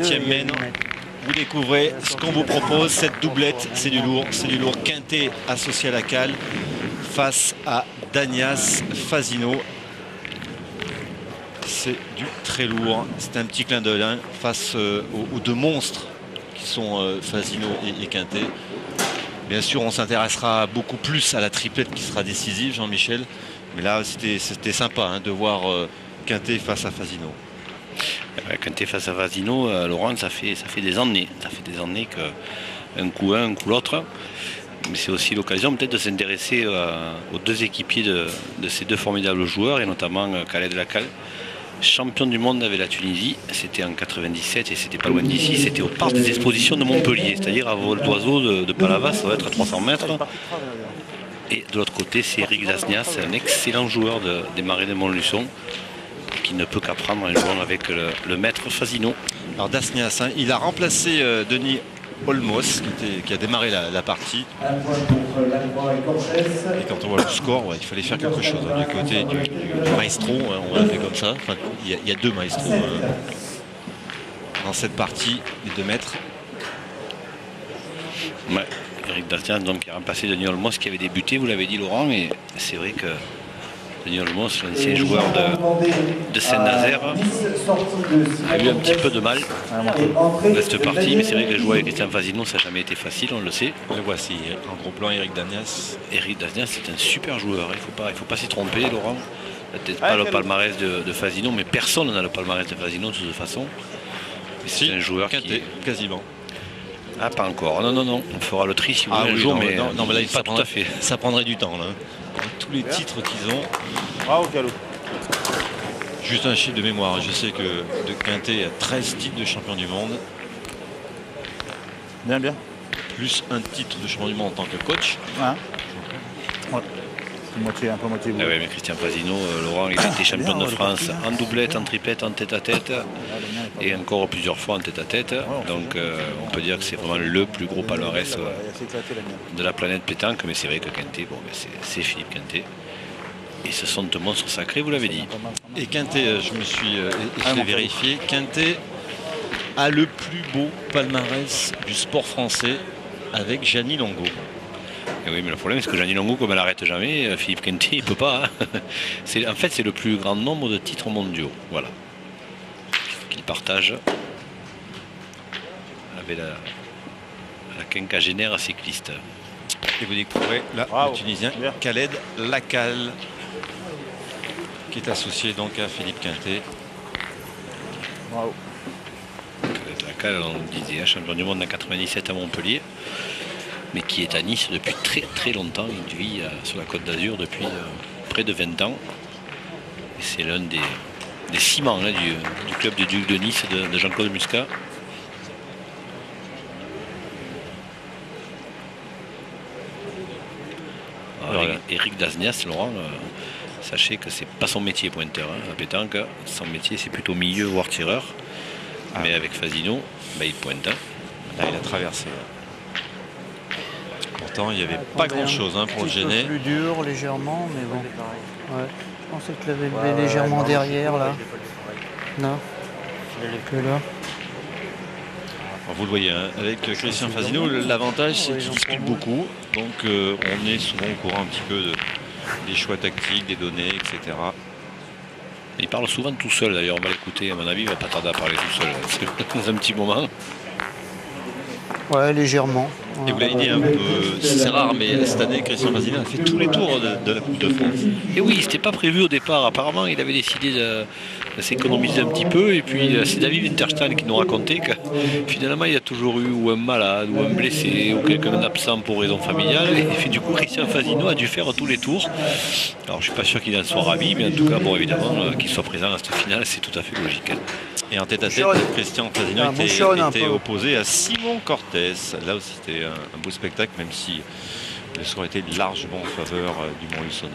Mène, vous découvrez ce qu'on vous propose, cette doublette, c'est du lourd, Quintet associé à la cale face à Danias Fasino. C'est du très lourd, c'est un petit clin d'œil hein, face aux deux monstres qui sont Fasino et Quintet. Bien sûr, on s'intéressera beaucoup plus à la triplette qui sera décisive, Jean-Michel. Mais là, c'était sympa hein, de voir Quintet face à Fasino. Quintet face à Fasino, Laurent, ça fait des années. Ça fait des années qu'un coup un, un coup l'autre. Mais c'est aussi l'occasion peut-être de s'intéresser aux deux équipiers de ces deux formidables joueurs, et notamment Khaled Lacal, champion du monde avec la Tunisie. C'était en 97 et c'était pas loin d'ici. C'était au parc des expositions de Montpellier, c'est-à-dire à vol d'oiseau de Palavas, ça doit être à 300 mètres. Et de l'autre côté, c'est Eric Dasnias, un excellent joueur des Marais de Montluçon, qui ne peut qu'apprendre en jouant avec le maître Fasino. Alors Dasnias, hein, il a remplacé Denis Olmos qui a démarré la partie. Et quand on voit le score, ouais, il fallait faire quelque chose hein, du côté du maestro, hein, on l'a fait comme ça. Enfin, il y a deux maestros dans cette partie, les 2 mètres. Ouais, Eric Dasnias donc qui a remplacé Denis Olmos qui avait débuté, vous l'avez dit Laurent, et c'est vrai que Denis Olmos, l'ancien joueur de Saint-Nazaire, a eu un petit peu de mal dans cette partie, mais c'est vrai que jouer avec Christian Fasino, ça n'a jamais été facile, on le sait. Le voici, en gros plan, Eric Dasnias. Eric Dasnias, c'est un super joueur, il ne faut pas s'y tromper, Laurent. Peut-être pas le palmarès de Fasino, mais personne n'a le palmarès de Fasino de toute façon. C'est un joueur Quintet, quasiment. Ah, pas encore. Non. On fera le tri si vous voulez un jour, mais non, mais là, pas tout à fait. Ça prendrait du temps, là. Tous les titres qu'ils ont. Bravo, Calo. Juste un chiffre de mémoire. Je sais que de Quintet a 13 titres de champion du monde. Bien. Plus un titre de champion du monde en tant que coach. Ouais. Un peu moitié. Ah ouais, mais Christian Fasino, Laurent, il a été champion de France en doublette, en triplette, en tête-à-tête et encore plusieurs fois en tête-à-tête. Donc on peut dire que c'est vraiment le plus gros palmarès de la planète pétanque. Mais c'est vrai que Quintet, bon, c'est Philippe Quintet. Et ce sont deux monstres sacrés, vous l'avez dit. Et Quintet, je me suis vérifié, Quintet a le plus beau palmarès du sport français avec Gianni Longo. Et oui, mais le problème, c'est que Gianni Longo, comme elle n'arrête jamais, Philippe Quintet, il ne peut pas. Hein. En fait, c'est le plus grand nombre de titres mondiaux. Voilà. Qu'il partage avec la quinquagénaire cycliste. Et vous découvrez là le Tunisien Khaled Lacal, qui est associé donc à Philippe Quintet. Bravo. Khaled Lacal, on le disait, champion du monde en 97 à Montpellier, mais qui est à Nice depuis très très longtemps. Il vit sur la Côte d'Azur depuis près de 20 ans. Et c'est l'un des ciments là, du club du Duc de Nice de Jean-Claude Muscat. Alors, Eric Dasnias, Laurent, sachez que c'est pas son métier pointeur, hein, la pétanque. Son métier c'est plutôt milieu voire tireur. Mais avec Fasino, il pointe. Hein. Là il a traversé. Pourtant il n'y avait pas grand chose hein, pour le gêner. Plus dur légèrement, mais bon. Ouais. Je pensais qu'il avait levé légèrement derrière là. Non. Que là. Alors, vous le voyez, hein, avec Christian Fasino, l'avantage c'est qu'il discute beaucoup. Donc on est souvent au courant un petit peu des choix tactiques, des données, etc. Il parle souvent tout seul d'ailleurs, on va l'écouter, à mon avis il va pas tarder à parler tout seul dans un petit moment. Ouais, légèrement. Et vous l'avez dit un peu, c'est rare, mais cette année, Christian Fasino a fait tous les tours de la Coupe de France. Et oui, c'était pas prévu au départ. Apparemment, il avait décidé de s'économiser un petit peu. Et puis, c'est David Winterstein qui nous racontait que finalement, il y a toujours eu ou un malade, ou un blessé, ou quelqu'un d'absent pour raison familiale. Et puis, du coup, Christian Fasino a dû faire tous les tours. Alors, je suis pas sûr qu'il en soit ravi, mais en tout cas, bon, évidemment, qu'il soit présent à cette finale, c'est tout à fait logique. Et en tête-à-tête, Christian Fasino était opposé à Simon Cortés. Là aussi, c'était un beau spectacle, même si le score était largement en faveur du Montluçonnais.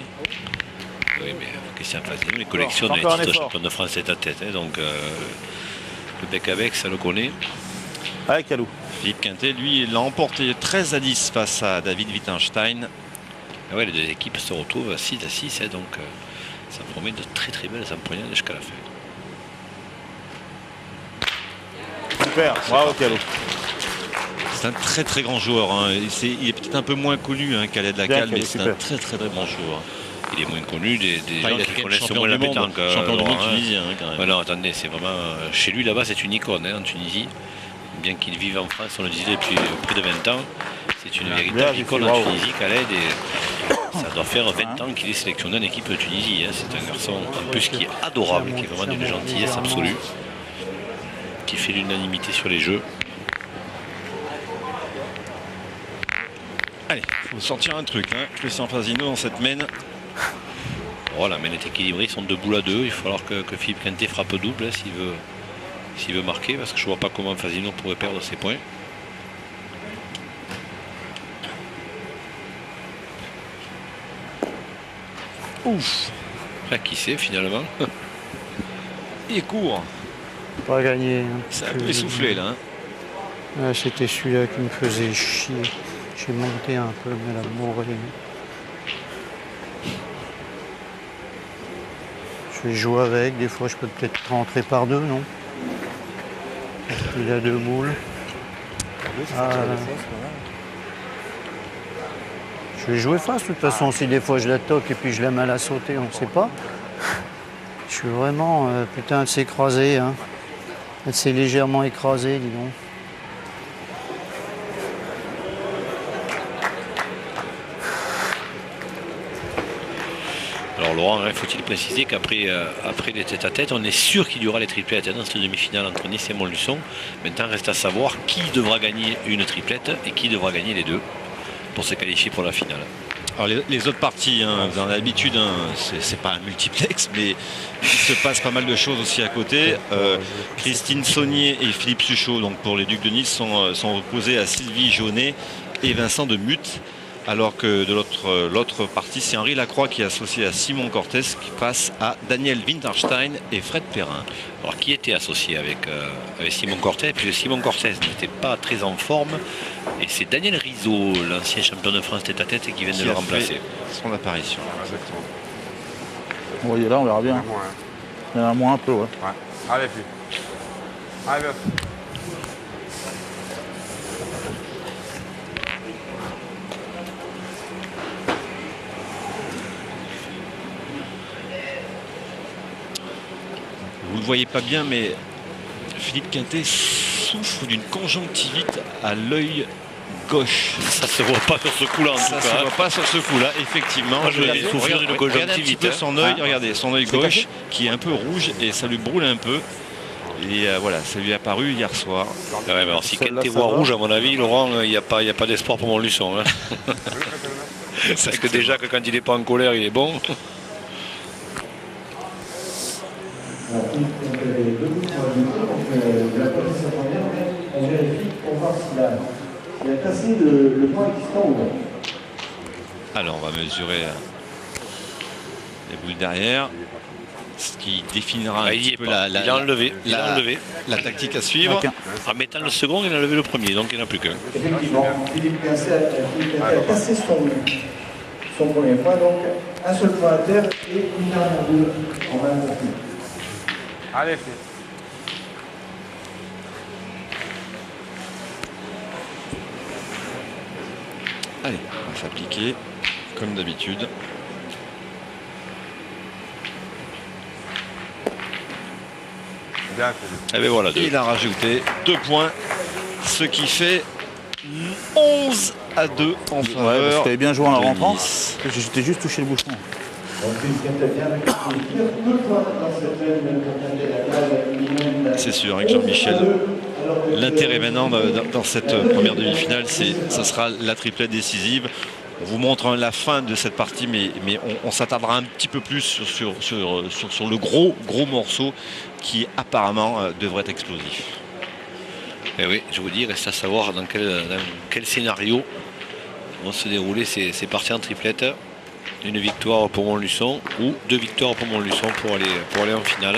Oui, mais Christian Fasino, il collectionne les titres champion de France tête-à-tête. Hein, donc, le bec avec, ça le connaît. Allez, Calou. Philippe Quintet, lui, il l'a emporté 13-10 face à David Wittgenstein. Ah ouais, les deux équipes se retrouvent 6-6, hein, donc ça promet de très très belles empoignades jusqu'à la fin. Super, bravo Calo. C'est un très très grand joueur. Hein. Il est peut-être un peu moins connu qu'Alain de la Bien, Cale, mais Calo, c'est un super. très très très bon joueur. Il est moins connu des Enfin, gens il a qui été connaissent champion moins la du monde, pétanque. champion du monde Laurent, hein. tunisien quand même. Ouais, non, attendez, c'est vraiment. Chez lui, là-bas, c'est une icône en Tunisie. Bien qu'il vive en France, on le disait depuis près de 20 ans. C'est une véritable icône en Tunisie, Khaled. Et ça doit faire 20 ans qu'il est sélectionné en équipe de Tunisie. Hein. C'est un garçon, en plus, qui est adorable, qui est vraiment d'une gentillesse absolue. Qui fait l'unanimité sur les jeux. Allez, il faut sortir un truc. Christian Fasino dans cette mène. Voilà, la mène est équilibrée, ils sont 2 boules à 2. Il va falloir que Philippe Quintet frappe double hein, s'il veut marquer, parce que je ne vois pas comment Fasino pourrait perdre ses points. Ouf. Là, qui sait finalement? Il est court. Pas gagné. Hein. C'est un peu essoufflé là. Ouais, c'était celui-là qui me faisait chier. J'ai monté un peu, mais la mourir. Je vais jouer avec, des fois je peux peut-être rentrer par 2, non? Il a 2 boules. Je vais jouer face de toute façon, si des fois je la toque et puis je la mets à la sauter, on ne sait pas. Je suis vraiment, putain, elle s'est écrasée. Hein. Elle s'est légèrement écrasée, dis donc. Alors Laurent, faut-il préciser qu'après les tête-à-tête, on est sûr qu'il y aura les triplettes dans cette demi-finale entre Nice et Montluçon. Maintenant, reste à savoir qui devra gagner une triplette et qui devra gagner les deux pour se qualifier pour la finale. Alors les autres parties, vous en avez l'habitude, c'est pas un multiplex, mais il se passe pas mal de choses aussi à côté. Christine Saunier et Philippe Suchot, donc pour les Ducs de Nice, sont opposés à Sylvie Jaunet et Vincent de Mutte. Alors que de l'autre partie, c'est Henri Lacroix qui est associé à Simon Cortés qui passe à Daniel Winterstein et Fred Perrin. Alors qui était associé avec Simon Cortés, puis Simon Cortés n'était pas très en forme et c'est Daniel Rizzo, l'ancien champion de France tête-à-tête qui vient de le remplacer. Son apparition. Exactement. Vous voyez là, on verra bien. Il y en a moins un peu, ouais. Allez, puis. Allez, bien. Vous ne le voyez pas bien, mais Philippe Quintet souffre d'une conjonctivite à l'œil gauche. Ça se voit pas sur ce coup-là en tout Ça ne se cas. voit pas sur ce coup-là, effectivement. Moi, je vais souffrir d'une Regardez un conjonctivite. petit peu son œil, regardez, son œil gauche qui est un peu rouge et ça lui brûle un peu. Et voilà, ça lui est apparu hier soir. Ouais, mais alors, si Celle-là, Quintet ça voit va. rouge, à mon avis, Laurent, il n'y a pas d'espoir pour Montluçon. Hein. Parce que déjà que quand il n'est pas en colère, il est bon. On vérifie pour voir s'il a cassé le point existant ou non. Alors on va mesurer les boules derrière, ce qui définira un Il y petit est peu pas. Il a enlevé. la tactique à suivre. En mettant le second, il a enlevé le premier, donc il n'y en a plus qu'un. Effectivement, Philippe Quintet a cassé son premier point, donc un seul point à terre et une dernière boule en même temps. Allez, puis. Allez, on va s'appliquer comme d'habitude. Bien, Philippe. Et bien voilà, Et il a rajouté 2 points, ce qui fait 11 à 2 en Ouais, parce faveur. que t'avais bien joué en la de rentrant. Nice. J'étais juste touché le bouchon. Donc Philippe Quintet vient avec deux points dans cette même pour Quintet la cale. C'est sûr, avec Jean-Michel. L'intérêt maintenant dans cette première demi-finale, ça sera la triplette décisive. On vous montre la fin de cette partie, mais on s'attardera un petit peu plus sur le gros morceau qui apparemment devrait être explosif. Et oui, je vous dis, reste à savoir dans quel scénario vont se dérouler ces parties en triplette. Une victoire pour Montluçon ou 2 victoires pour Montluçon pour aller en finale.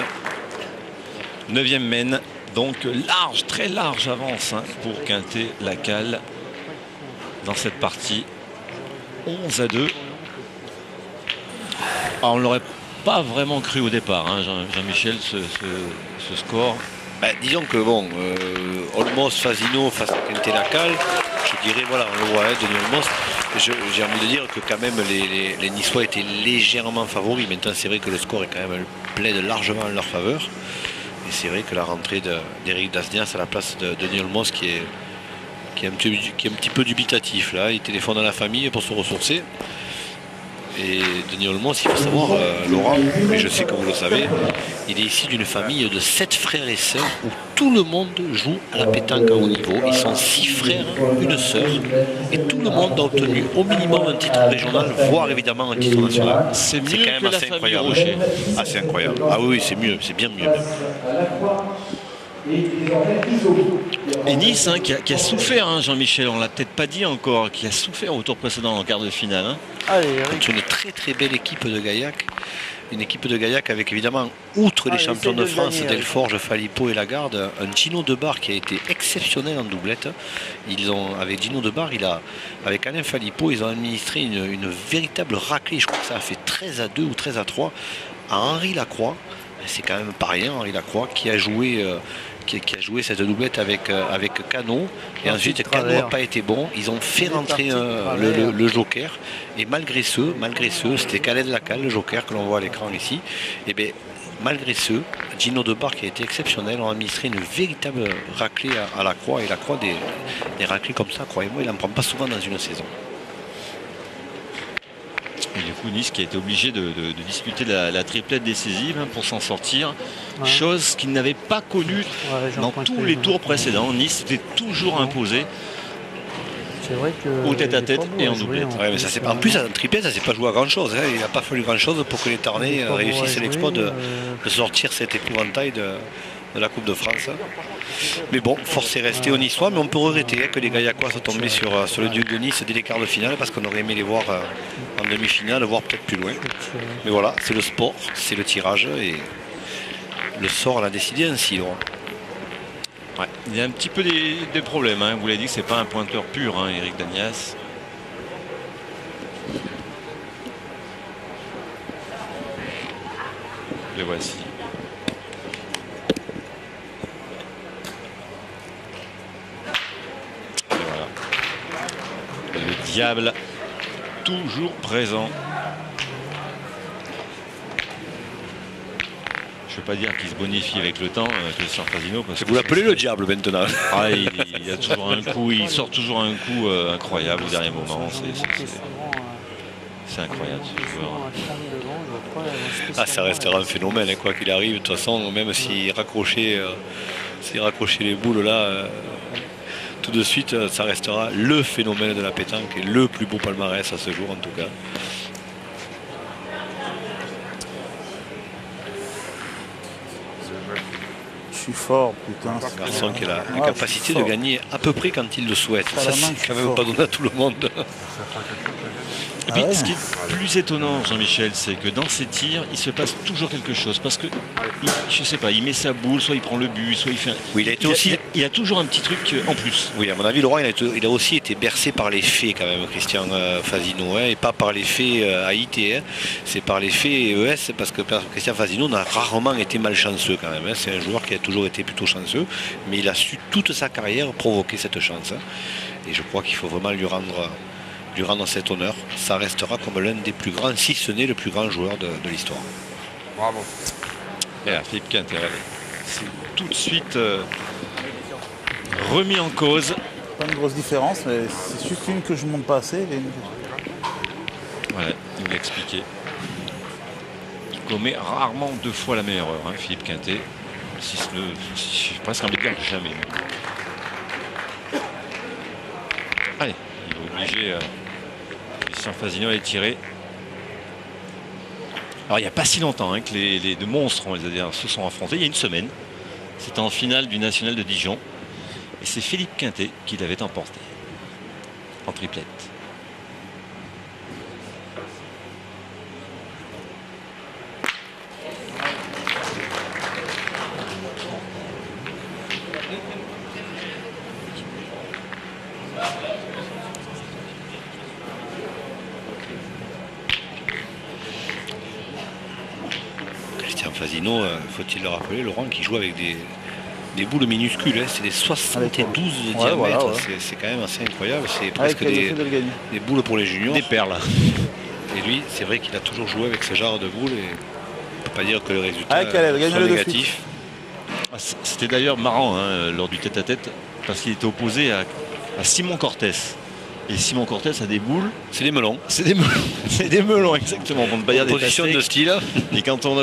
9e mène, donc large, très large avance pour Quintet la Cale dans cette partie. 11 à 2. Alors, on ne l'aurait pas vraiment cru au départ, Jean-Michel, ce score. Disons que bon, Olmos, Fasino face à Quintet-Lacal, je dirais voilà, on le voit, Denis Olmos. J'ai envie de dire que quand même les Niçois étaient légèrement favoris. Maintenant c'est vrai que le score est quand même plaide largement en leur faveur. Et c'est vrai que la rentrée d'Éric Dasnias à la place de Denis Olmos qui est un petit peu dubitatif là, il téléphone à la famille pour se ressourcer. Et Denis Olmos, il faut savoir, Laurent, mais je sais que vous le savez, il est issu d'une famille de 7 frères et sœurs où tout le monde joue à la pétanque à haut niveau. Ils sont 6 frères, une sœur, et tout le monde a obtenu au minimum un titre régional, voire évidemment un titre national. C'est mieux quand même que la assez famille incroyable. Rocher. Ah, c'est incroyable. Ah oui, c'est mieux, c'est bien mieux. Et Nice qui a souffert, hein, Jean-Michel, on l'a peut-être pas dit encore, qui a souffert au tour précédent en quart de finale. Hein. Allez, Eric. C'est une très très belle équipe de Gaillac. Une équipe de Gaillac avec évidemment, outre les champions de France, Delforge, Phalippot et Lagarde, un Gino Debar qui a été exceptionnel en doublette. Avec Gino Debar, avec Alain Phalippot, ils ont administré une véritable raclée. Je crois que ça a fait 13-2 ou 13-3 à Henri Lacroix. C'est quand même pas rien, Henri Lacroix, qui a joué cette doublette avec Cano. Et ensuite, Cano n'a pas été bon. Ils ont fait rentrer le joker. Et malgré ce, c'était Khaled Lacal, le joker que l'on voit à l'écran ici. Et bien, malgré ce, Gino Debar qui a été exceptionnel, ont administré une véritable raclée à Lacroix. Et Lacroix, des raclées comme ça, croyez-moi, il n'en prend pas souvent dans une saison. Et du coup, Nice qui a été obligé de disputer la triplette décisive hein, pour s'en sortir. Ouais. Chose qu'il n'avait pas connue dans tous les tours précédents. Nice était toujours imposé. C'est vrai que au tête-à-tête et en doublette. Ouais, mais ça en plus, en triplette, ça ne s'est pas joué à grand-chose. Hein. Il n'a pas fallu grand-chose pour que les Tarnais réussissent l'exploit de sortir cet épouvantail de la Coupe de France. Mais bon, force est restée au Niçois, mais on peut regretter que les Gaillacois soient tombés sur le Duc de Nice dès les quarts de finale, parce qu'on aurait aimé les voir en demi-finale, voire peut-être plus loin. Mais voilà, c'est le sport, c'est le tirage, et le sort l'a décidé ainsi. Laurent. Ouais, il y a un petit peu des problèmes, hein. Vous l'avez dit que c'est pas un pointeur pur, hein, Éric Dasnias. Le voici. Le diable toujours présent. Je ne veux pas dire qu'il se bonifie avec le temps, Christian Fasino. Vous l'appelez le diable maintenant. Ah, il a toujours un coup, il sort toujours un coup incroyable au dernier moment. C'est incroyable ce joueur. Ah, ça restera un phénomène, hein, quoi qu'il arrive. De toute façon, même s'il raccrochait les boules là. Tout de suite, ça restera le phénomène de la pétanque et le plus beau palmarès à ce jour en tout cas. Je suis fort, putain. Un garçon qui a la capacité de gagner à peu près quand il le souhaite. Ça, c'est quand même pas donné à tout le monde. Et puis, ce qui est plus étonnant, Jean-Michel, c'est que dans ses tirs, il se passe toujours quelque chose. Parce que, je sais pas, il met sa boule, soit il prend le but, soit il fait... Oui, il a toujours un petit truc en plus. Oui, à mon avis, Laurent, il a aussi été bercé par les faits, quand même, Christian Fasino, hein, et pas par les faits AIT. Hein. C'est par les faits ES, parce que Christian Fasino n'a rarement été malchanceux, quand même. Hein. C'est un joueur qui a toujours été plutôt chanceux, mais il a su toute sa carrière provoquer cette chance. Hein. Et je crois qu'il faut vraiment lui rendre cet honneur. Ça restera comme l'un des plus grands, si ce n'est le plus grand joueur de l'histoire. Bravo. Et là, Philippe Quintet, c'est tout de suite remis en cause. Pas une grosse différence, mais c'est juste une que je monte pas assez. Ouais, il l'a expliqué. Il commet rarement 2 fois la même erreur, hein, Philippe Quintet. J'ai presque envie de dire jamais. Allez, il va obliger Christian Fasino à les tirer. Alors il n'y a pas si longtemps hein, que les deux monstres se sont affrontés, il y a une semaine. C'était en finale du National de Dijon. Et c'est Philippe Quintet qui l'avait emporté en triplette. Fasino, faut-il le rappeler, Laurent, qui joue avec des boules minuscules, hein. C'est des 72 de Ouais, diamètre, voilà, ouais. c'est quand même assez incroyable, c'est Ouais, presque quel effet de le gagner. des boules pour les juniors. Des perles. Et lui, c'est vrai qu'il a toujours joué avec ce genre de boules et on peut pas dire que le résultat Allez, Caleb, gagne soit le négatif. Ah, c'était d'ailleurs marrant lors du tête-à-tête parce qu'il était opposé à Simon Cortés. Et Simon Cortés a des boules. C'est des melons. C'est des melons. C'est des melons, exactement. Pour ne pas dire des Position de pastèques. style. Et quand on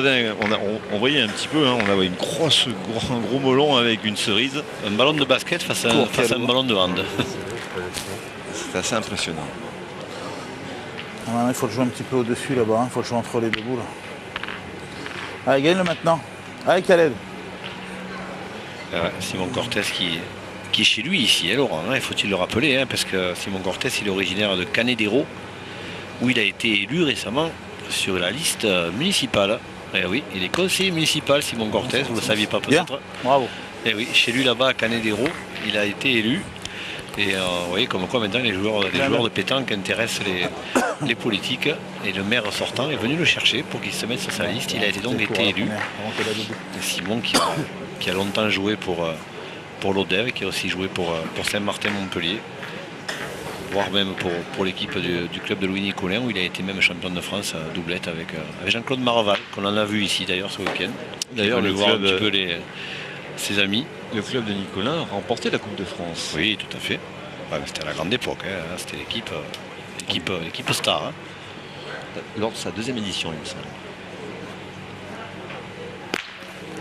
voyait un petit peu, hein, on avait un gros melon avec une cerise. Un ballon de basket face à un ballon de hand. C'est assez impressionnant. Ah, il faut le jouer un petit peu au-dessus là-bas, il faut le jouer entre les deux boules. Allez, gagne-le maintenant. Allez, Caleb. Simon Cortés qui est chez lui ici, hein, Laurent, hein, faut-il le rappeler, hein, parce que Simon Cortés il est originaire de Canedero, où il a été élu récemment sur la liste municipale. Et oui, il est conseiller municipal, Simon Cortés, vous ne le saviez pas Bien, peut-être. bravo. Et oui, chez lui là-bas à Canedero, il a été élu. Et vous voyez comme quoi maintenant les joueurs de pétanque intéressent les politiques. Et le maire sortant est venu le chercher pour qu'il se mette sur sa liste. Il a été donc été élu. Et Simon qui a longtemps joué pour l'Odève et qui a aussi joué pour Saint-Martin-Montpellier. Voire même pour l'équipe du club de Louis-Nicolin où il a été même champion de France à doublette avec Jean-Claude Maraval, qu'on en a vu ici d'ailleurs ce week-end. D'ailleurs, le le voir un club, petit peu ses amis. Le club de Nicolin a remporté la Coupe de France. Oui, tout à fait. Ouais, c'était à la grande époque, hein. C'était l'équipe star. Hein. Lors de sa deuxième édition, il me semble.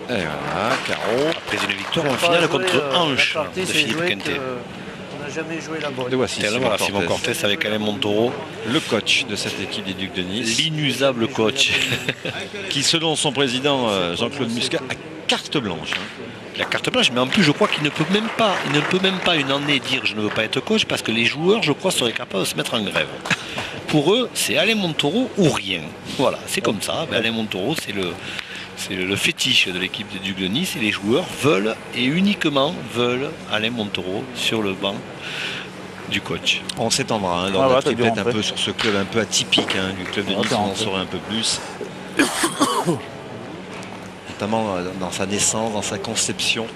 Et voilà, carreau. Après une victoire en finale contre Anche La partie, de c'est Philippe joué Quintet. on n'a jamais joué la bonne. Et voici Simon Simon Cortés, Cortés avec Alain Montaureau, le coach de cette équipe des Ducs de Nice, l'inusable coach. qui selon son président Jean-Claude Muscat a carte blanche. La carte blanche, mais en plus je crois qu'il ne peut même pas une année dire je ne veux pas être coach parce que les joueurs je crois seraient capables de se mettre en grève. Pour eux c'est Alain Montaureau ou rien. Voilà, c'est comme ça. Alain Montaureau c'est le fétiche de l'équipe des Ducs de Nice et les joueurs veulent et uniquement veulent Alain Montaureau sur le banc du coach. On s'étendra lors de la voilà, t'as dû triplette un rentrer. peu sur ce club un peu atypique du club de Ah, Nice, t'es on en rentré. saurait un peu plus. Notamment dans sa naissance, dans sa conception.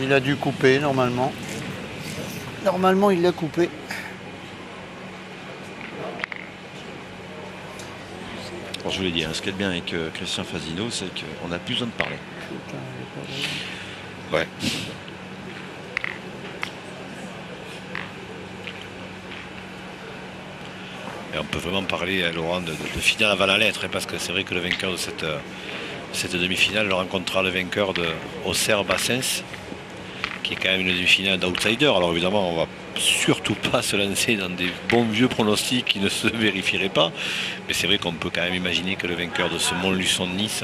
Il a dû couper normalement. Normalement, il l'a coupé. Alors, je vous l'ai dit, ce qui est bien avec Christian Fasino, c'est qu'on n'a plus besoin de parler. Ouais. Et on peut vraiment parler, Laurent, de finale avant la lettre, hein, parce que c'est vrai que le vainqueur de cette demi-finale le rencontrera le vainqueur de Auxerre-Bassens, qui est quand même une demi-finale d'outsider. Alors évidemment, on va surtout pas se lancer dans des bons vieux pronostics qui ne se vérifieraient pas, mais c'est vrai qu'on peut quand même imaginer que le vainqueur de ce Montluçon-Nice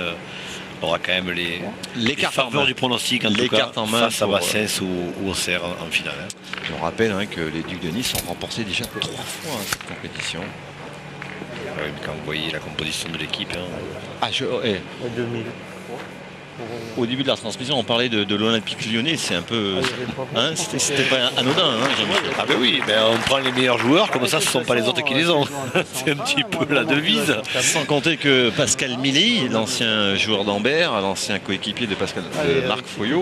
aura quand même les cartes en faveurs main. du pronostic, en Les tout cas, cartes en main face à pour, Bassens ou Auxerre en finale. Hein. Je rappelle que les Ducs de Nice ont remporté déjà 3 fois cette compétition. Ouais, mais quand vous voyez la composition de l'équipe, hein, À 2000. Au début de la transmission, on parlait de l'Olympique lyonnais, c'est un peu... c'était pas anodin, Jean-Michel. ah ben oui, on prend les meilleurs joueurs, comme ça ce ne sont pas les autres qui les ont. C'est un petit peu la devise. Sans compter que Pascal Milei, l'ancien joueur d'Ambert, l'ancien coéquipier de Marc Foyot,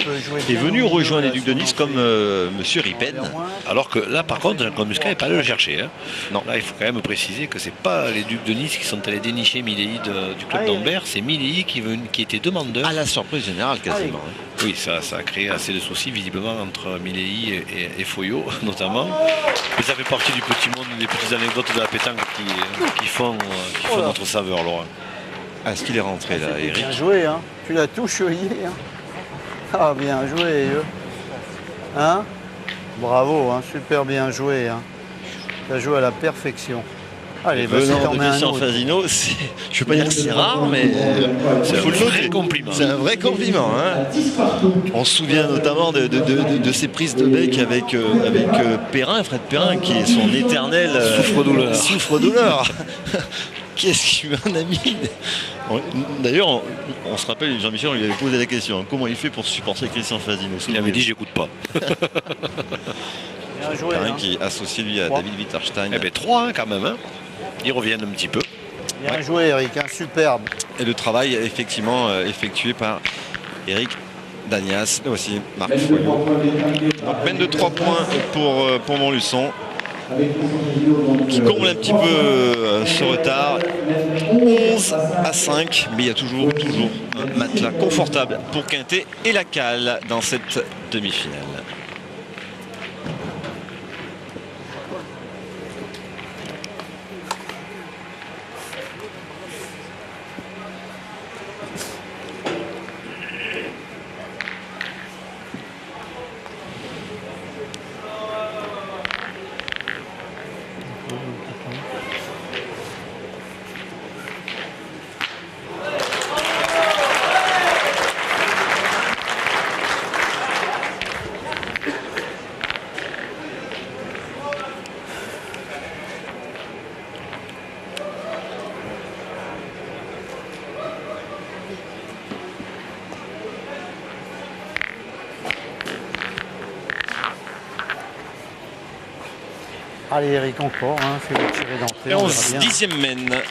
est venu rejoindre les Ducs de Nice comme Monsieur Ripen. Alors que là par contre, Jean-Claude Muscat n'est pas allé le chercher. Hein. Non. Là il faut quand même préciser que c'est pas les Ducs de Nice qui sont allés dénicher Milei du club d'Ambert, c'est Milei qui était demandeur. À la surprise générale quasiment. Oui, ça a créé assez de soucis visiblement entre Milei et Foyot notamment. Mais ça fait partie du petit monde, des petites anecdotes de la pétanque qui font notre saveur, Laurent. Est-ce qu'il est rentré là, Eric? Bien joué, hein. Tu l'as tout chouillé. Hein. Ah, bien joué. Hein? Bravo, hein. Super bien joué. Hein. Tu as joué à la perfection. Allez, vas-y, Venant t'en de mets un Christian autre. Fasino, je ne veux pas dire que c'est rare, mais il faut le noter. Compliment. C'est un vrai compliment. On se souvient notamment de ses prises de bec avec Perrin, Fred Perrin, qui est son éternel souffre-douleur. Qui est-ce qui en a mis? D'ailleurs, on se rappelle, Jean-Michel, on lui avait posé la question, comment il fait pour supporter Christian Fasino? Il avait dit j'écoute pas. Bien joué. Perrin Hein. qui est associé lui à Trois. David Witterstein. Eh bien 3 quand même. Hein. Ils reviennent un petit peu. Bien joué, Eric. Hein. Superbe. Et le travail effectivement effectué par Eric Dagnas, là aussi, Marc Folliot. Donc mène de 3 points pour Montluçon, qui comble un petit peu ce retard. 11-5, mais il y a toujours un matelas confortable pour Quintet et la Cale dans cette demi-finale. Allez Eric encore, hein, fais le tirer d'entrée. Et on 11, verra bien. 10e mène.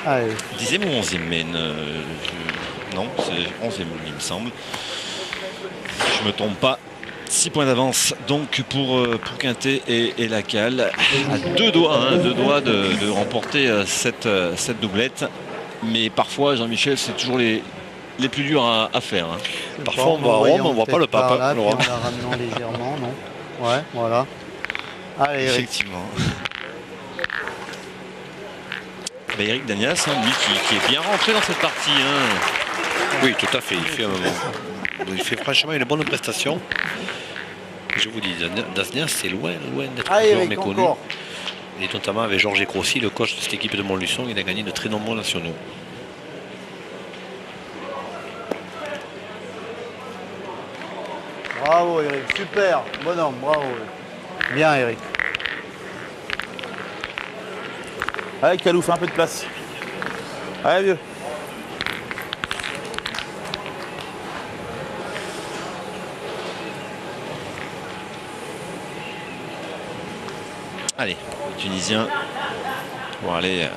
Allez. 10e ou 11e mène non, c'est 11e il me semble. Si je me trompe pas. 6 points d'avance donc pour Quintet et la Cale. À deux doigts de remporter cette doublette. Mais parfois, Jean-Michel, c'est toujours les plus durs à faire. Hein. Parfois, on va à Rome, on voit pas le pape. Là, Laurent. En la ramenant légèrement, non? Ouais, voilà. Allez, Eric. Effectivement. Bah, Eric Dagnas, hein, lui qui est bien rentré dans cette partie. Hein. Oui, tout à fait. Il fait franchement une bonne prestation. Je vous dis, Dagnas, c'est loin d'être un joueur méconnu. Encore. Et notamment avec Georges Crossi, le coach de cette équipe de Montluçon, il a gagné de très nombreux nationaux. Bravo Eric, super, bonhomme, bravo. Bien Eric. Allez Calou, fais un peu de place. Allez vieux. Allez, les Tunisiens vont aller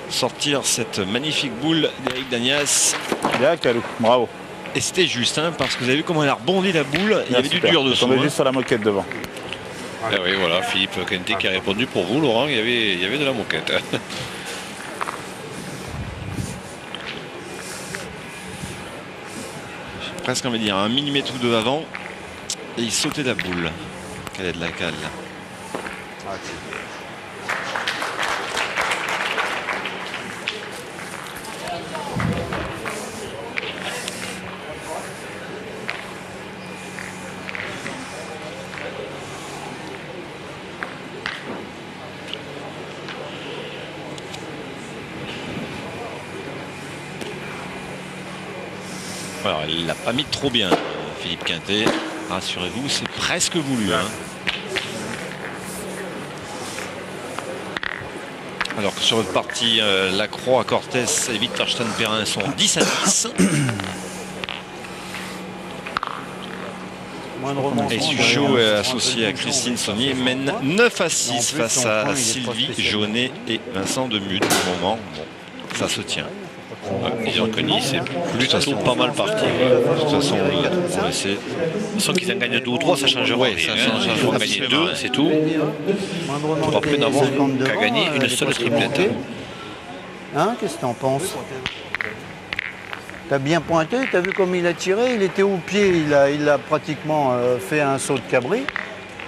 sortir cette magnifique boule d'Eric Dagnas. Bien Calou, bravo. Et c'était juste, hein, parce que vous avez vu comment elle a rebondi la boule. Il y avait super. du dur dessous. On est hein. juste sur la moquette devant. Ah oui, voilà, Philippe Quintet qui a répondu pour vous, Laurent, il y avait de la moquette. J'ai presque envie de dire 1 millimètre ou 2 avant. Et il sautait la boule. Quelle est de la Cale. Alors, il l'a pas mis trop bien, Philippe Quintet. Rassurez-vous, c'est presque voulu. Hein. Alors que sur votre partie, Lacroix, Cortés et Wittgenstein-Perrin sont 10-10. Et Suchot, associé à Christine Saunier, mène 9-6 face à Sylvie Jaunet et Vincent Demude. Pour le moment, bon, ça se tient. Disons que Nice est plutôt pas mal parti. De toute façon, on va essayer. Sans qu'ils en gagnent 2 ou 3, ça change rien. Ça change Il faut en gagner 2, c'est tout. Pour après n'avoir qu'à gagner une seule triplette. Hein, qu'est-ce que t'en penses? T'as bien pointé, t'as vu comme il a tiré, il était au pied, il a pratiquement fait un saut de cabri.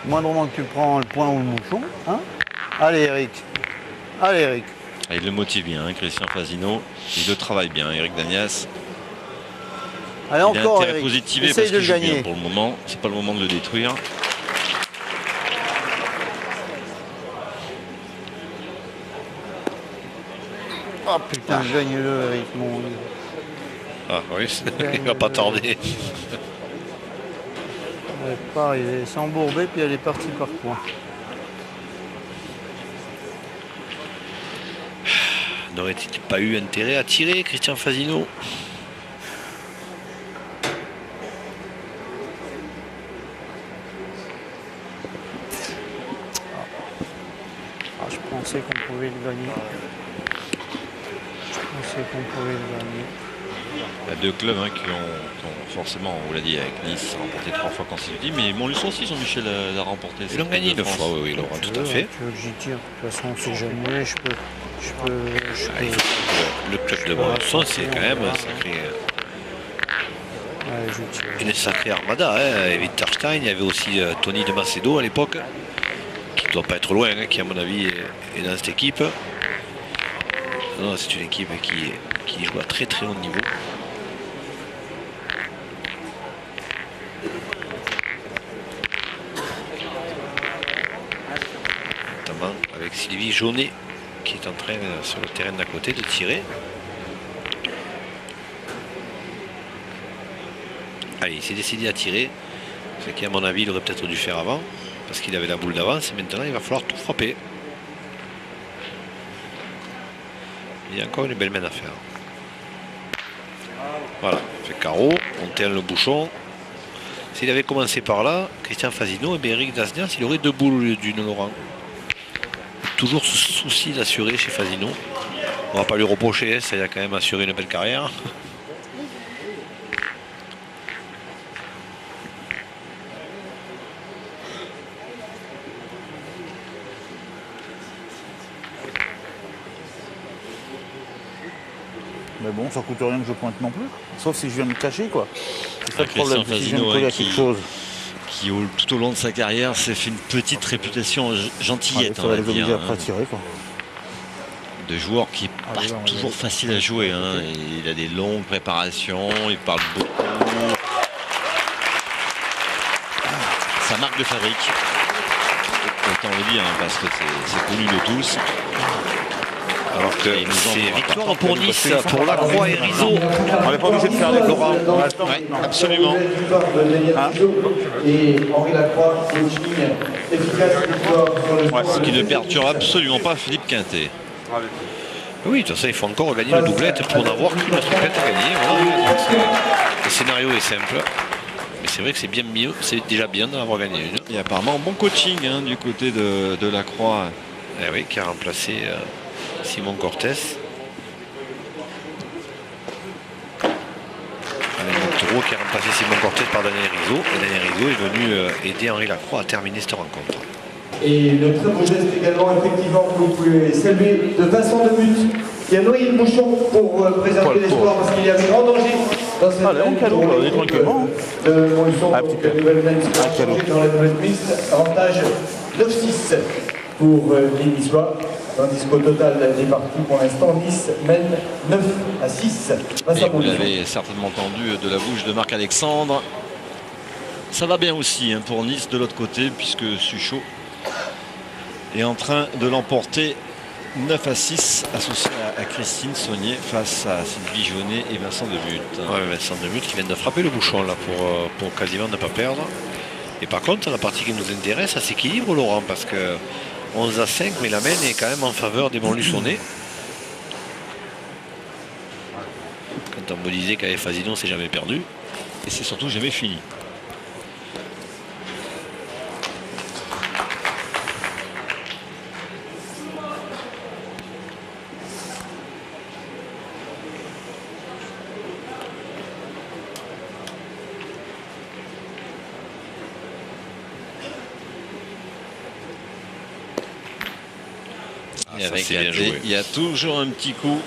Moindrement que tu prends le point ou le mouchon. Hein. Allez Eric. Allez Eric. Ah, il le motive bien, hein, Christian Fasino. Il le travaille bien, Eric Dagnas. Allez il a encore intérêt Eric. positivé Essaye parce de qu'il le joue bien gagner. pour le moment. C'est pas le moment de le détruire. Oh putain, gagne-le Eric, mon Dieu. Ah oui, il va pas tarder. Pareil, elle s'est embourbée puis elle est partie par point. N'aurait-il pas eu intérêt à tirer, Christian Fasino? Ah, je pensais qu'on pouvait le gagner. Je pensais qu'on pouvait le gagner. Il y a deux clubs qui ont forcément, on l'a dit avec Nice, remporté 3 fois consécutifs, mais Montluçon aussi, Jean-Michel l'a remporté. Ils l'ont gagné une fois, oui, Laurent, tout à fait. Tu veux que j'y tire? De toute façon, on sait jamais. Je peux. Le club de Montluçon, c'est quand même un sacré. Ouais, je tire. Une sacrée armada, hein. Wittgenstein, il y avait aussi Tony de Macedo à l'époque, qui ne doit pas être loin, qui à mon avis est dans cette équipe. Non, c'est une équipe qui joue à très très haut niveau. Notamment avec Sylvie Jaunet qui est en train sur le terrain d'à côté de tirer. Allez, il s'est décidé à tirer, ce qui à mon avis il aurait peut-être dû faire avant, parce qu'il avait la boule d'avance et maintenant il va falloir tout frapper. Il y a encore une belle main à faire. Voilà, il fait carreau, on tient le bouchon. S'il avait commencé par là, Christian Fasino, et bien Eric Dasnias, il aurait 2 boules au lieu d'une, Laurent. Toujours ce souci d'assurer chez Fasino. On va pas lui reprocher, ça il a quand même assuré une belle carrière. Mais bon, ça coûte rien que je pointe non plus. Sauf si je viens me cacher, quoi. C'est ça le Christian problème, si je viens me Fasino, coller à qui- quelque chose. Qui tout au long de sa carrière s'est fait une petite réputation gentillette, ça on va va les obliger dire, après à tirer, quoi. de joueur qui n'est Ah, pas oui, on va y toujours aller. facile à jouer. Il a des longues préparations, il parle beaucoup. Sa marque de fabrique, autant le dire, parce que c'est connu de tous. Alors que Et nous en c'est voulons victoire pas. pour Nice, pour Lacroix et Rizzo. On n'est pas obligé de faire des Laurent. Ouais, absolument. Victoire de Daniel Rizzo et Henri Lacroix, coaching efficace, victoire sur le Ce qui ne perturbe absolument pas Philippe Quintet. Oui, de toute façon, il faut encore gagner le doublette pour n'avoir qu'une triplette à gagner. Voilà. Donc, le scénario est simple. Mais c'est vrai que c'est bien mieux, c'est déjà bien d'en avoir gagné une. Et apparemment, bon coaching du côté de Lacroix. Eh oui, qui a remplacé Simon Cortés. Alain Montero qui a remplacé Simon Cortés par Daniel Rizzo. Et Daniel Rizzo est venu aider Henri Lacroix à terminer cette rencontre. Et le très beau geste également, effectivement, que vous pouvez saluer de Vincent Demut, qui a noyé le bouchon pour préserver l'espoir parce qu'il y avait grand danger dans cette Allez, on calme, on va aller tranquillement. de Montluçon, Ah, donc petit peu. nouvelle mène Ah, calme. dans la nouvelle mixte, avantage 9-6 pour les Niçois, tandis qu'au total des parties pour l'instant, Nice mène 9-6 face Et à vous Montluçon. l'avez certainement entendu de la bouche de Marc-Alexandre. Ça va bien aussi pour Nice de l'autre côté, puisque Suchot est en train de l'emporter 9-6, associé à Christine Saunier face à Sylvie Jaunet et Vincent Demut. Ouais, Vincent Demut qui vient de frapper le bouchon là pour quasiment ne pas perdre. Et par contre, la partie qui nous intéresse, ça s'équilibre, Laurent, parce que 11-5, mais la main est quand même en faveur des Montluçonnais. Quand on me disait qu'avec Fasino, c'est jamais perdu. Et c'est surtout jamais fini. Et ça, avec c'est bien Quintet, joué. il y a toujours un petit coup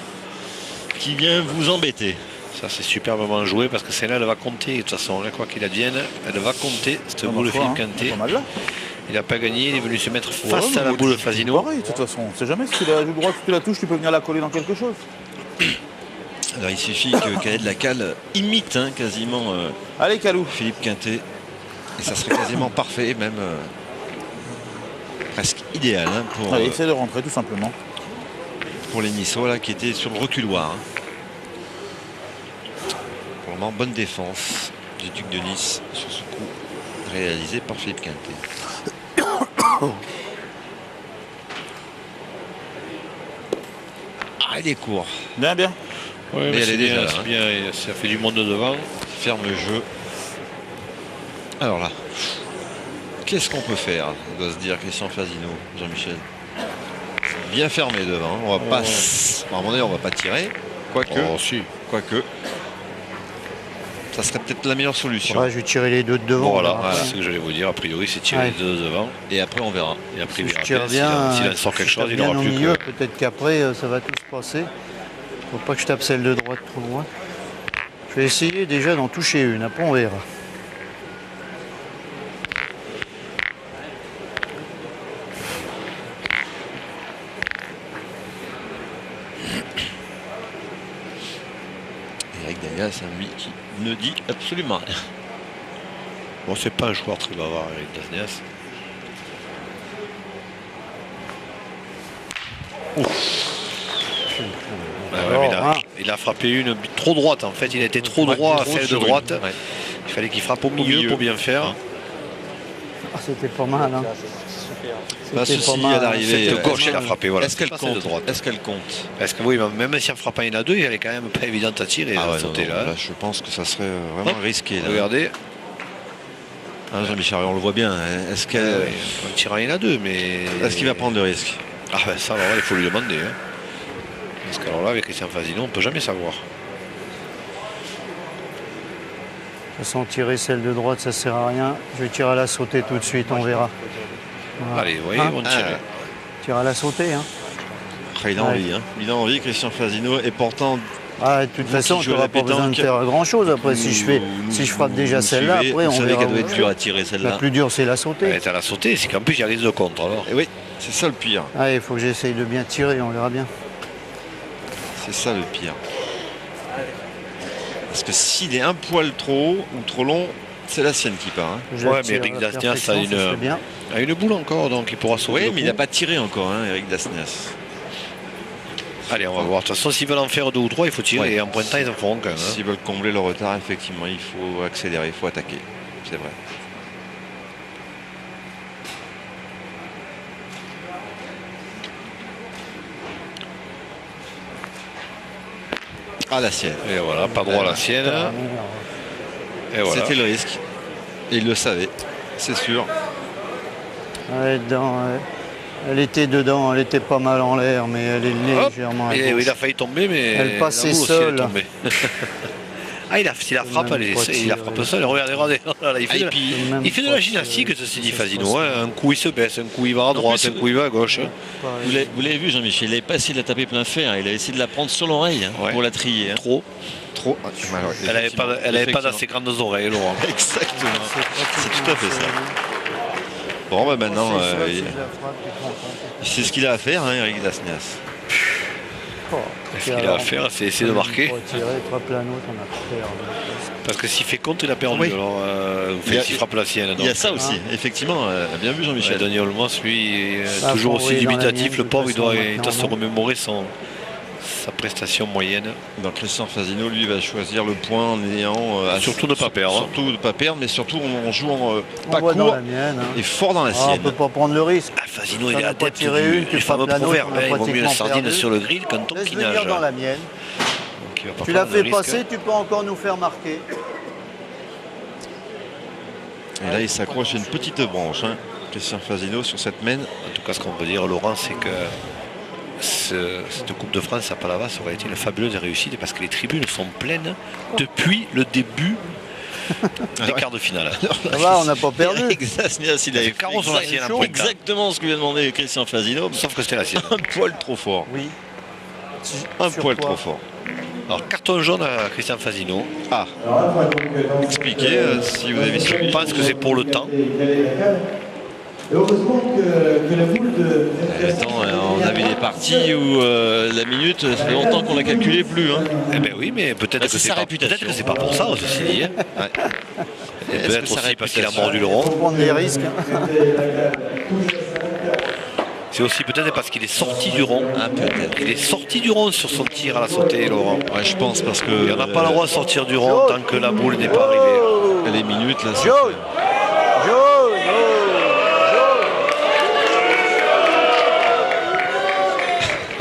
qui vient vous embêter. Ça, c'est superbement joué parce que celle-là, elle va compter. De toute façon, là, quoi qu'il advienne, elle va compter. Cette boule de Philippe Quintet. Pas mal là. Il n'a pas gagné, il est venu se mettre Ouais, face mais à la bon, boule de tu- Fasino. Pareil, de toute façon. On sait jamais si tu la joues droite, si tu la touches, tu peux venir la coller dans quelque chose. Alors il suffit que Khaled Lacal imite quasiment Allez, Calou. Philippe Quintet. Et ça serait quasiment parfait, même presque idéal Allez, essaie de rentrer tout simplement. pour les Niçois là, qui étaient sur le reculoir. Pour le moment, bonne défense du Duc de Nice sur ce coup réalisé par Philippe Quintet. Ah, il est court. Bien, bien. Ouais, Mais elle c'est est déjà bien, là, c'est hein. bien, et ça fait du monde devant. Ferme le jeu. Alors là, qu'est-ce qu'on peut faire, doit se dire Christian Fasino, Jean-Michel. Bien fermé devant. On va pas, à un moment donné, on va pas tirer. Quoique, Oh, si. quoique. Ça serait peut-être la meilleure solution. Ouais, je vais tirer les deux de devant. Voilà, là. c'est ce que j'allais vous dire. A priori, c'est tirer Ouais. les deux devant. Et après, on verra. Et après, Si il je verra tire bien. bien, S'il en sort quelque si je chose, tape il bien n'aura au plus milieu, que... peut-être qu'après ça va tout se passer. Faut pas que je tape celle de droite trop loin. Je vais essayer déjà d'en toucher une, après on verra. Eric Danias, lui qui ne dit absolument rien. Bon, c'est pas un joueur très bavard, Eric Danias. Alors, mais hein. il a frappé une trop droite en fait, il était trop droit à trop celle de sur une. droite. Ouais. Il fallait qu'il frappe au milieu pour bien faire. Ah, c'était pas mal. Hein. Pas C'était ceci pas mal, à l'arrivée. Cette gauche, il a frappé, voilà. Est-ce qu'elle Pas celle de compte? droite. Est-ce qu'elle compte? Parce que oui, même si en frappant une à deux, elle est quand même pas évidente à tirer. Ah ouais, sauter non, là. là, je pense que ça serait vraiment Hop, risqué. Là. Regardez, Ah, Jean-Michel, on le voit bien. Est-ce qu'elle... on tire une à deux, mais. Est-ce qu'il va prendre le risque? Ah ben ça, alors là, il faut lui demander. Hein. Parce que alors là, avec Christian Fasino, on peut jamais savoir. Sans tirer celle de droite, ça sert à rien. Je vais tirer à la sautée tout de suite, on verra. Voilà. Allez, vous voyez, Hein, on tire. tire à la sautée. Hein. Ah, il a envie. Hein. Il a envie, Christian Fasino. Et pourtant, Ah, de toute façon, qui tu jouez à n'auras la pas besoin de pétanque, faire grand chose. Après, si je frappe déjà celle-là, suivez, après vous on savez verra. qu'elle doit où être je dure vais. à tirer La celle-là. plus dure, c'est la Elle sautée. est à la sauter, c'est qu'en plus, il y a risque de contre alors. Et oui, c'est ça le pire. Ah, il faut que j'essaye de bien tirer, on verra bien. C'est ça le pire. Parce que s'il est un poil trop haut ou trop long, c'est la sienne qui part. Hein. Je Ouais, tire mais Eric à la Dasnias perfection, a ça une- serait bien. Ah, une boule encore, donc il pourra sauter. Oui, le mais il coup. n'a pas tiré encore, hein, Eric Dasnias. Allez, on va voir. De toute façon, s'ils veulent en faire deux ou trois, il faut tirer. Ouais. Et en pointant, ils en feront qu'un. Hein. S'ils veulent combler le retard, effectivement, il faut accélérer, il faut attaquer. C'est vrai. Ah, la sienne. Et voilà, pas droit à la sienne. Ah, Et voilà. C'était le risque. Et il le savait, c'est sûr. ouais, dedans, ouais. Elle était dedans, elle était pas mal en l'air, mais elle est Hop. légèrement à Et gauche. il a failli tomber, mais Elle passait la boule aussi, elle est seule. tombée. Ah, il a frappe, Même pas il la tiré. frappe seul. Regardez, regardez. Là, il fait, Ah, et puis, Même il fait de pas la tiré. gymnastique, ceci dit Ça se Fasino. passe Hein. Un coup, il se baisse, un coup, il va à droite, plus, un coup, il va à gauche. Pareil. Vous l'avez vu, Jean-Michel, il n'avait pas essayé de la taper plein fer, il a essayé de la prendre sur l'oreille hein, Ouais. pour la trier. Hein. Trop. Trop. Ah, Elle n'avait pas d'assez grandes oreilles, Laurent. Exactement. C'est tout à fait ça. Bon, bah maintenant, c'est ce qu'il a à faire, hein, Eric Dasnias. Ce qu'il a à faire, c'est essayer de marquer. Tirer, trois planos, on a perdu. Parce que s'il fait compte, il a perdu. Oui. Alors, Il y a- s'il frappe la sienne. Il y a donc. ça aussi, effectivement. Bien vu, Jean-Michel. Denis Olmos, lui, est Ah, toujours faut aussi envoyer dans la dubitatif. mienne, Le de pauvre, il toute doit façon, se maintenant, remémorer sa prestation moyenne. Donc Christian Fasino, lui, va choisir le point en ayant... Surtout ne pas perdre. Surtout ne pas perdre, mais surtout en jouant On pas voit dans court la mienne. Hein. et fort dans la Ah, on sienne. peut pas prendre le risque. Ah, Fasino, il Ça est n'a pas adepte tiré une, tu du fameux frappes la nôtre, proverbe. on a Il vaut mieux une pratiquement sardine perdu. sur le grill qu'un ton Laisse qui venir nage. dans la mienne. Donc, il va pas Tu la prendre de fais risque. passer, tu peux encore nous faire marquer. Et là, il s'accroche à une petite branche, hein, Christian Fasino, sur cette mène. En tout cas, ce qu'on peut dire, Laurent, c'est que cette Coupe de France à Palavas aurait été une fabuleuse réussite parce que les tribunes sont pleines depuis le début des quarts de finale. Ça va, on n'a pas perdu. Eric Dasnias, il avait fait carreau sur la sienne, fait après. exactement ce que lui a demandé Christian Fasino. Sauf que c'était la sienne. Un poil trop fort. Oui. Un Sur poil quoi trop fort. Alors, carton jaune à Christian Fasino. Ah, expliquez si vous avez suivi. Je pense que c'est pour le temps. Heureusement que la boule de... Attends, on a vu des parties où la minute, ça fait longtemps qu'on la calculait plus. Hein. Eh ben oui, mais peut-être Ah, que c'est c'est sa pas, réputation. peut-être que c'est pas pour ça, ceci dit. Hein. Et Est-ce peut-être que sa aussi parce qu'il a réputation- mordu le Faut rond. prendre des risques. C'est aussi peut-être parce qu'il est sorti du rond. Ah, peut-être. Il est sorti du rond sur son tir à la sautée, Laurent. Ouais, je pense parce que Il n'a pas le droit de sortir du rond tant que la boule n'est pas arrivée. les minutes là. Jaune. Jaune.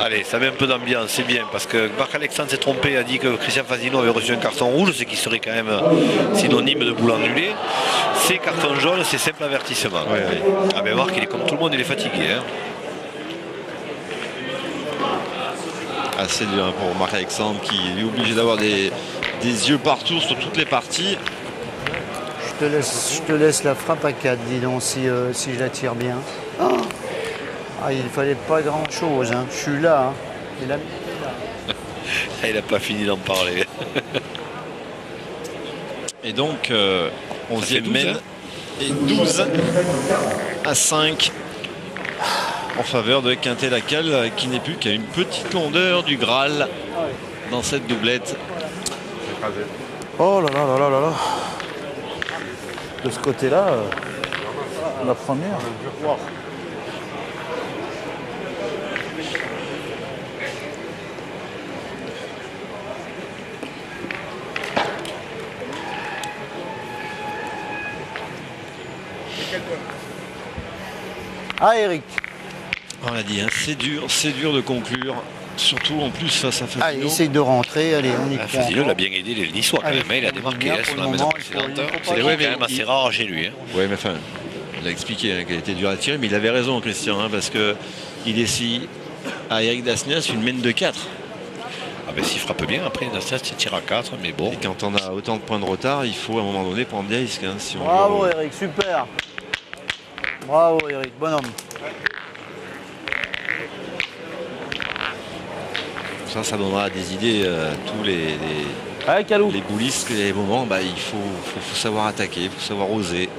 Allez, ça met un peu d'ambiance, c'est bien, parce que Marc-Alexandre s'est trompé, a dit que Christian Fasino avait reçu un carton rouge, ce qui serait quand même synonyme de boule annulée. C'est carton jaune, c'est simple avertissement. Ouais, ouais. Ah ben Marc, il est comme tout le monde, il est fatigué. Hein. Assez dur pour Marc-Alexandre qui est obligé d'avoir des des yeux partout sur toutes les parties. Je te laisse la frappe à 4, dis donc, si je la tire bien. Ah, il fallait pas grand-chose, hein. Je suis là. Hein. Il a... Il n'a pas fini d'en parler. Et donc, 11e 12, mène. hein. Et 12 à 5 en faveur de Quintet-Lacal, qui n'est plus qu'à une petite longueur du Graal dans cette doublette. Écrasé. Oh là là là là là là. De ce côté-là, la première. Ah, Eric. On l'a dit, hein, c'est dur de conclure. Surtout en plus face à Allez, Fasino. essaye de rentrer. Allez, on y croit. Fasino, il a bien aidé les Niçois quand Allez, même. Il a on démarqué bien sur pour la le maison moment, précédente. il faut pas C'est Ouais, quand même assez rare chez lui. Hein. Oui, mais enfin, il a expliqué hein, qu'elle était dure à tirer, mais il avait raison, Christian, hein, parce que il essaye à Eric Dasnias une mène de 4. Ah ben s'il frappe bien, après, ça tire à 4, mais bon. Et quand on a autant de points de retard, il faut à un moment donné prendre des risques. Hein, si on Bravo, veut- Eric, super. Bravo, Eric, bonhomme. Ça donnera des idées à tous les Allez, Calou. boulistes. Et les moments, bah, il faut savoir attaquer, il faut savoir oser.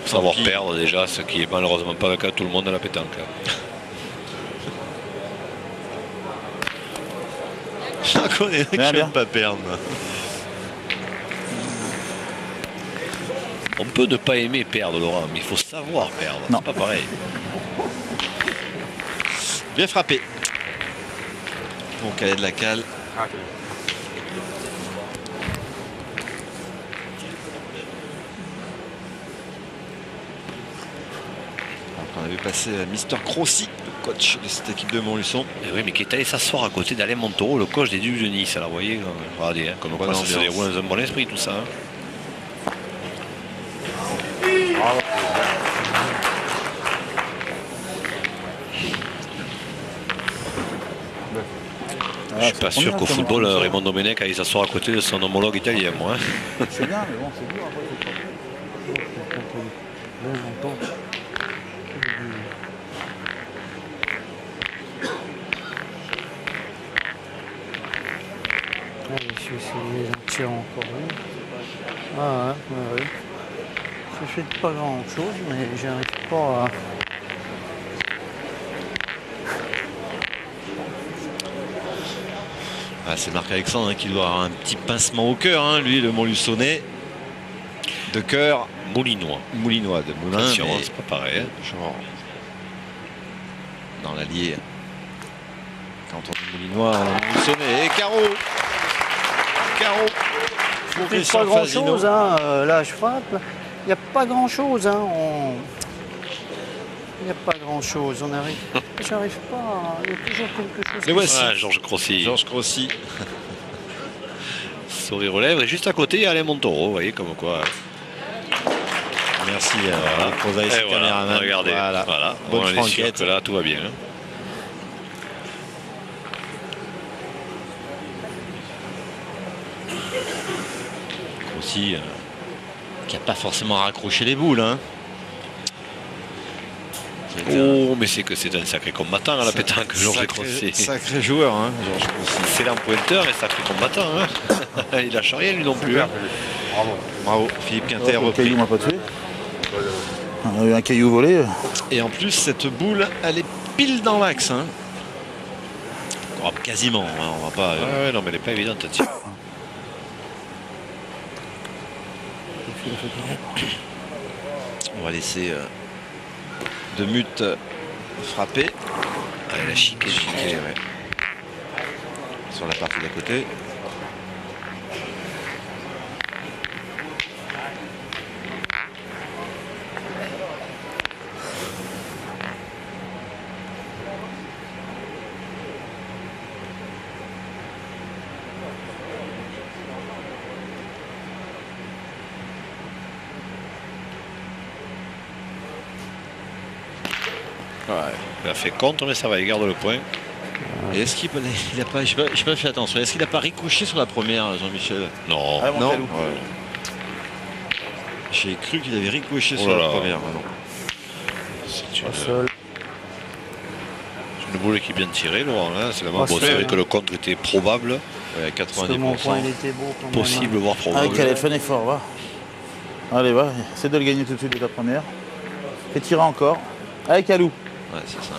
Savoir Puis- perdre déjà, ce qui est malheureusement pas le cas de tout le monde à la pétanque. J'en connais un qui Bien, bien. n'aime pas perdre. On peut ne pas aimer perdre, Laurent, mais il faut savoir perdre. Non. C'est pas pareil. Bien frappé. Bon, Quintet-Lacal. Ah, c'est On avait passé à Mister Crossi, le coach de cette équipe de Montluçon. Et oui, mais qui est allé s'asseoir à côté d'Alain Montoro, le coach des Ducs de Nice. Alors, vous voyez, regardez, hein, comme Bonne quoi ça se ambiance. déroule dans un bon esprit, tout ça. Hein. Je suis pas sûr qu'au football, Raymond Domenech aille s'asseoir à côté de son homologue italien, moi. Hein. C'est bien, mais bon, c'est dur après. Allez, je vais essayer d'en tirer encore une. Ah ouais. Ça fait pas grand chose, mais j'arrive pas à. Ah, c'est Marc-Alexandre hein, qui doit avoir un petit pincement au cœur, hein, lui, le Montluçonnais. De cœur, Moulinois. moulinois de Moulin. Attention, mais c'est pas pareil. Hein. genre dans l'allier. Quand on dit moulinois, on Montluçonnais. Et carreau pour Il n'y a Christian pas grand Fasino. chose, hein. Là je frappe. Il n'y a pas grand chose, hein. Il n'y a pas grand chose. On arrive. J'arrive pas. Il y a toujours quelque chose. Le voici. Ah, Georges Crossi. Georges Crossi. Sourire aux lèvres. Et juste à côté, il y a Alain Montoro. Vous voyez comme quoi. Merci à Prosaïs, Et le voilà, caméraman. regardez. Voilà. Bonne On est sûr franquette. que là, tout va bien. Hein. Crossi qui n'a pas forcément raccroché les boules. Hein. Oh, mais c'est que c'est un sacré combattant à la pétanque, Georges Sacré- Crossi. Sacré joueur, hein, Georges Crossi. Excellent pointeur et sacré combattant. Hein. Il lâche rien lui non plus. Hein. Bravo. Bravo, Philippe Quintet a Le repris. caillou m'a pas tué. On a eu un caillou volé. Et en plus, cette boule, elle est pile dans l'axe. Hein. Oh, quasiment, hein, on va pas. Ouais, non, mais elle n'est pas évidente à tirer. On va laisser Demut frapper. Ah, elle a chiqué. Ouais. Sur la partie d'à côté. Ouais, il a fait contre, mais ça va, il garde le point. Et est-ce qu'il a pas, je n'ai pas fait attention, est-ce qu'il n'a pas ricochet sur la première, Jean-Michel? Non. Ah, mon Non. Calou. Ouais. J'ai cru qu'il avait ricoché Oh sur là la là. première. Non. C'est Pas seul. une boule qui est bien tirée, Laurent. Hein. C'est Oh, c'est vrai que le contre était probable, Ouais, Parce que mon 90%. point, il était beau quand même. possible, voire Allez, probable. Calais, fais un effort, va. Allez, va, essaie de le gagner tout de suite de la première. Fais tirer encore. Allez, Calou. Ouais, c'est ça.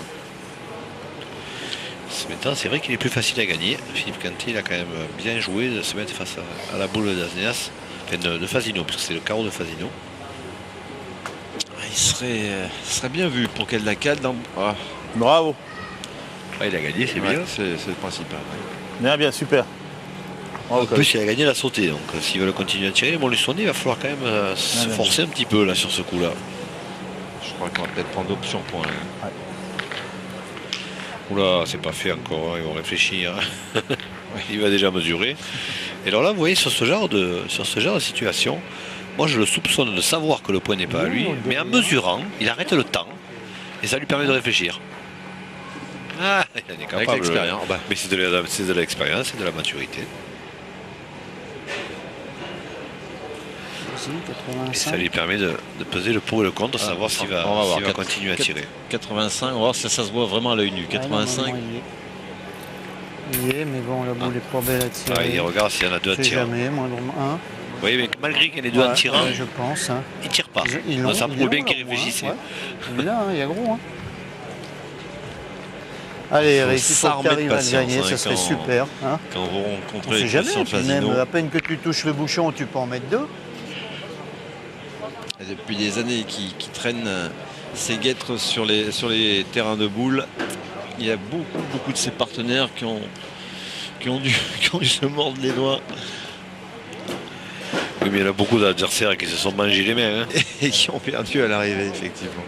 Maintenant, c'est vrai qu'il est plus facile à gagner. Philippe Quintet, il a quand même bien joué de se mettre face à la boule d'Asnias, enfin de Fasino, puisque c'est le carreau de Fasino. Il serait bien vu pour qu'elle la cale dans. Ah, Bravo. Ah, il a gagné, c'est ouais, bien. c'est le principal. Bien, bien, super. Bravo, En Calou. plus, il a gagné la sautée, donc s'ils veulent continuer à tirer, bon, lui sonner, il va falloir quand même se bien. forcer un petit peu là sur ce coup-là. Je crois qu'on va peut-être prendre l'option pour un. Oula, c'est pas fait encore, hein, ils vont réfléchir. Il va déjà mesurer. Et alors là, vous voyez, sur ce genre de situation, moi je le soupçonne de savoir que le point n'est pas à lui, mais en mesurant, il arrête le temps et ça lui permet de réfléchir. Ah, il en est capable. Avec l'expérience. Bah, Mais c'est de l'expérience, c'est de la maturité. Aussi, Et ça 85. lui permet de peser le pour et le contre, savoir s'il va, on va voir. s'il va continuer à tirer. 85, on va voir si ça se voit vraiment à l'œil nu. 85. Ah, non, il y est, mais bon, la boule est pas belle à tirer. Ah, il regarde s'il y en a deux à Je sais tirer. jamais, moi, dans un. Vous voyez, mais malgré qu'il y ait les deux en Ouais, tirant, ouais, je pense. Hein. il ne tire pas. Ils Donc, ça l'ont, prouve bien qu'il là, au moins, réfléchissait. ouais. Il est là, hein, il y a gros. Hein. Allez, Eric, il faut s'armer que tu de arrives à le patience, gagner, hein, ça serait quand- super. Hein. Quand vous On rencontrez sait jamais, Christian puis même Fasino, à peine que tu touches le bouchon, tu peux en mettre deux. et depuis des années qui traîne ses guêtres sur les terrains de boules, il y a beaucoup de ses partenaires qui ont dû se mordre les doigts Oui, mais il y en a beaucoup d'adversaires qui se sont mangés les mains. Hein. et qui ont perdu à l'arrivée, effectivement.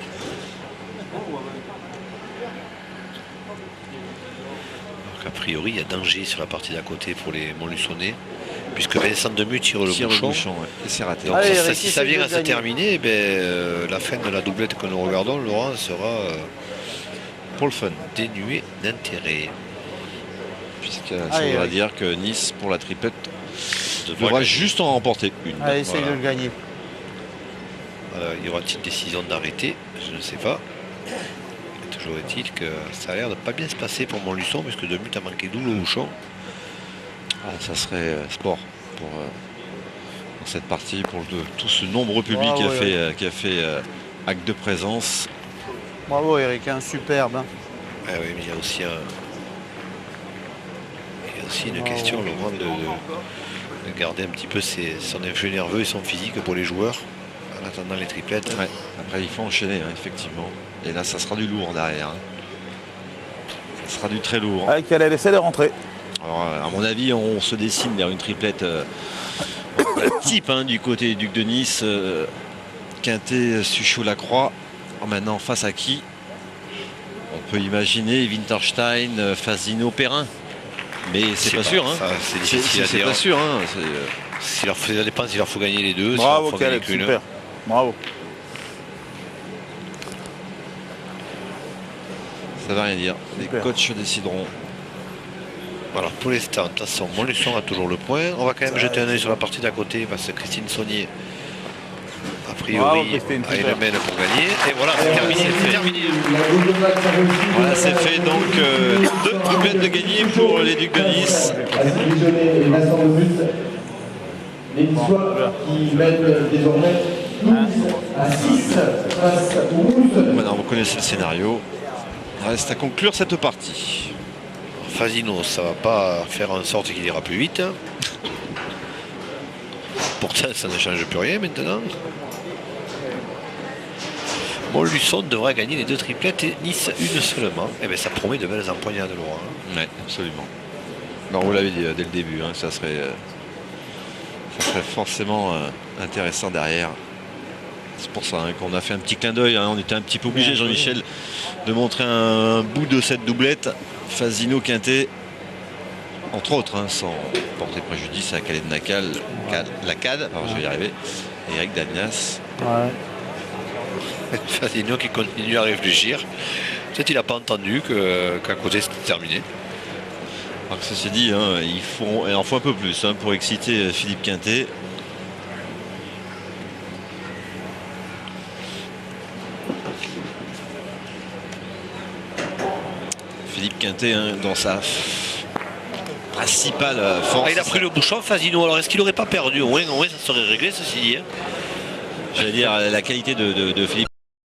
Donc, a priori, il y a danger sur la partie d'à côté pour les Montluçonnais, puisque Vincent Demu tire le Tire le bouchon. bouchon, ouais, et c'est raté. Donc, Allez, si Eric, si ça essaye vient de à se gagner. terminer, la fin de la doublette que nous regardons, Laurent, sera Pour le fun, dénuée d'intérêt. puisque ça Allez, voudra Eric. dire que Nice, pour la triplette, Devra devra gagner. juste en remporter une. Allez, essaye Voilà. de le gagner. Y aura-t-il décision d'arrêter? Je ne sais pas. Toujours est-il que ça a l'air de pas bien se passer pour Montluçon, puisque Demu a manqué double au bouchon. Ah, ça serait sport pour cette partie, pour tout ce nombreux public Bravo, qui a fait acte de présence. Bravo, Eric, hein, superbe. Hein. Ah oui, mais il y a aussi une question, Laurent, de garder un petit peu son influx nerveux et son physique pour les joueurs en attendant les triplettes. Ouais. Après, il faut enchaîner, hein, effectivement. Et là, ça sera du lourd derrière. Hein. Ça sera du très lourd. Allez, Calais, essaie de rentrer. Alors, à mon avis, on se dessine vers une triplette type hein, du côté du Duc de Nice. Quintet, Suchot, Lacroix. Maintenant, face à qui? On peut imaginer Winterstein, Fasino, Perrin. Mais c'est pas sûr. Hein. Ça, c'est difficile à C'est dire. pas sûr. Hein. Ça dépend s'il leur faut gagner les deux. Bravo, s'il leur faut Calais, gagner qu'une. super. Bravo. Ça va rien dire. Les Super. coachs décideront. Alors pour l'instant, de toute façon, Montluçon a toujours le point. On va quand même jeter un œil sur la partie d'à côté parce que Christine Saunier, a Bravo, priori, Christine, a une super. mène pour gagner. Et voilà, c'est terminé. C'est terminé. La double match a réussi. Voilà, c'est fait. Donc, deux triplettes de gagner pour les Ducs de Nice. Asie Visionnet et Vincent Debut. Les Niçois qui mènent désormais 12 à 6 face aux Montluçonnais. Maintenant, vous connaissez le scénario. Reste à conclure cette partie. Fasino, ça va pas faire en sorte qu'il ira plus vite. Pourtant, ça ne change plus rien maintenant. Montluçon devra gagner les deux triplettes et Nice une seulement. Et bien ça promet de belles empoignades, Laurent. Oui, absolument. Non, vous l'avez dit dès le début, hein, ça serait forcément intéressant derrière. C'est pour ça hein, qu'on a fait un petit clin d'œil. Hein, on était un petit peu obligé, Jean-Michel, de montrer un bout de cette doublette. Fasino, Quintet, entre autres, hein, sans porter préjudice à Calais de Nacal, la CAD, je vais y arriver, et Eric Dagnas. Ouais. Fasino qui continue à réfléchir. Peut-être il n'a pas entendu qu'à côté c'était terminé. Alors que ceci dit, hein, il en faut un peu plus hein, pour exciter Philippe Quintet. Philippe Quintet hein, dans sa principale force. Ah, il a pris le bouchon Fasino, alors est-ce qu'il n'aurait pas perdu? Au moins ça serait réglé ceci dit. Hein. J'allais dire la qualité de Philippe